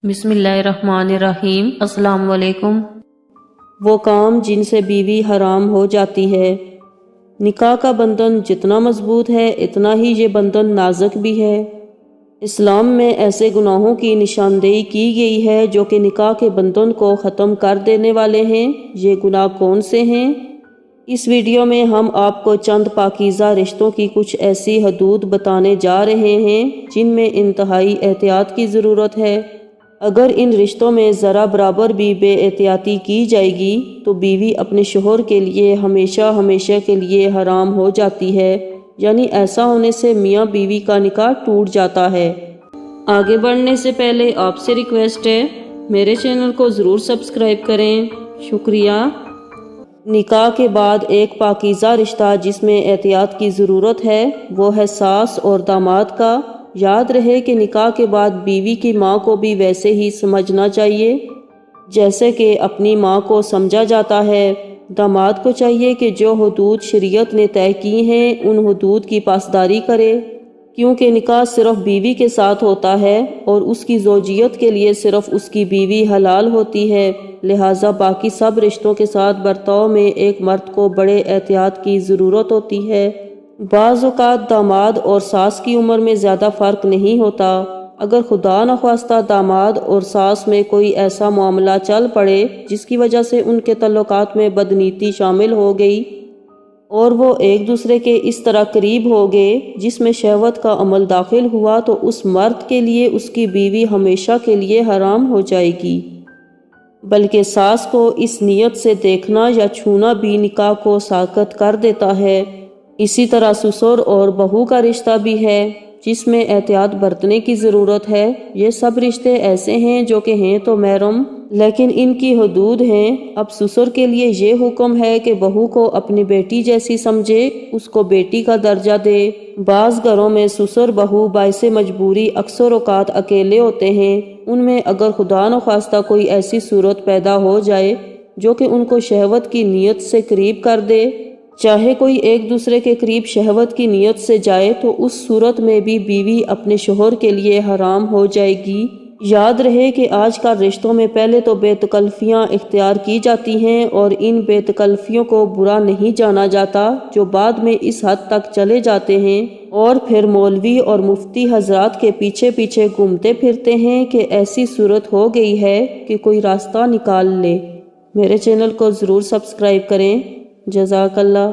بسم اللہ الرحمن الرحیم۔ السلام علیکم۔ وہ کام جن سے بیوی حرام ہو جاتی ہے۔ نکاح کا بندھن جتنا مضبوط ہے اتنا ہی یہ بندھن نازک بھی ہے۔ اسلام میں ایسے گناہوں کی نشاندہی کی گئی ہے جو کہ نکاح کے بندھن کو ختم کر دینے والے ہیں۔ یہ گناہ کون سے ہیں؟ اس ویڈیو میں ہم آپ کو چند پاکیزہ رشتوں کی کچھ ایسی حدود بتانے جا رہے ہیں جن میں انتہائی احتیاط کی ضرورت ہے۔ اگر ان رشتوں میں ذرا برابر بھی بے احتیاطی کی جائے گی تو بیوی اپنے شوہر کے لیے ہمیشہ کے لیے حرام ہو جاتی ہے، یعنی ایسا ہونے سے میاں بیوی کا نکاح ٹوٹ جاتا ہے۔ آگے بڑھنے سے پہلے آپ سے ریکویسٹ ہے میرے چینل کو ضرور سبسکرائب کریں، شکریہ۔ نکاح کے بعد ایک پاکیزہ رشتہ جس میں احتیاط کی ضرورت ہے وہ ہے ساس اور داماد کا۔ یاد رہے کہ نکاح کے بعد بیوی کی ماں کو بھی ویسے ہی سمجھنا چاہیے جیسے کہ اپنی ماں کو سمجھا جاتا ہے۔ داماد کو چاہیے کہ جو حدود شریعت نے طے کی ہیں ان حدود کی پاسداری کرے، کیونکہ نکاح صرف بیوی کے ساتھ ہوتا ہے اور اس کی زوجیت کے لیے صرف اس کی بیوی حلال ہوتی ہے، لہٰذا باقی سب رشتوں کے ساتھ برتاؤ میں ایک مرد کو بڑے احتیاط کی ضرورت ہوتی ہے۔ بعض اوقات داماد اور ساس کی عمر میں زیادہ فرق نہیں ہوتا۔ اگر خدا نخواستہ داماد اور ساس میں کوئی ایسا معاملہ چل پڑے جس کی وجہ سے ان کے تعلقات میں بدنیتی شامل ہو گئی اور وہ ایک دوسرے کے اس طرح قریب ہو گئے جس میں شہوت کا عمل داخل ہوا تو اس مرد کے لیے اس کی بیوی ہمیشہ کے لیے حرام ہو جائے گی، بلکہ ساس کو اس نیت سے دیکھنا یا چھونا بھی نکاح کو ساقط کر دیتا ہے۔ اسی طرح سسر اور بہو کا رشتہ بھی ہے جس میں احتیاط برتنے کی ضرورت ہے۔ یہ سب رشتے ایسے ہیں جو کہ ہیں تو محرم لیکن ان کی حدود ہیں۔ اب سسر کے لیے یہ حکم ہے کہ بہو کو اپنی بیٹی جیسی سمجھے، اس کو بیٹی کا درجہ دے۔ بعض گھروں میں سسر بہو باعث مجبوری اکثر اوقات اکیلے ہوتے ہیں۔ ان میں اگر خدا نخواستہ کوئی ایسی صورت پیدا ہو جائے جو کہ ان کو شہوت کی نیت سے قریب کر دے، چاہے کوئی ایک دوسرے کے قریب شہوت کی نیت سے جائے تو اس صورت میں بھی بیوی اپنے شوہر کے لیے حرام ہو جائے گی۔ یاد رہے کہ آج کل رشتوں میں پہلے تو بے تکلفیاں اختیار کی جاتی ہیں اور ان بے تکلفیوں کو برا نہیں جانا جاتا جو بعد میں اس حد تک چلے جاتے ہیں اور پھر مولوی اور مفتی حضرات کے پیچھے پیچھے گھومتے پھرتے ہیں کہ ایسی صورت ہو گئی ہے کہ کوئی راستہ نکال لے۔ میرے چینل کو ضرور سبسکرائب کریں۔ جزاک اللہ۔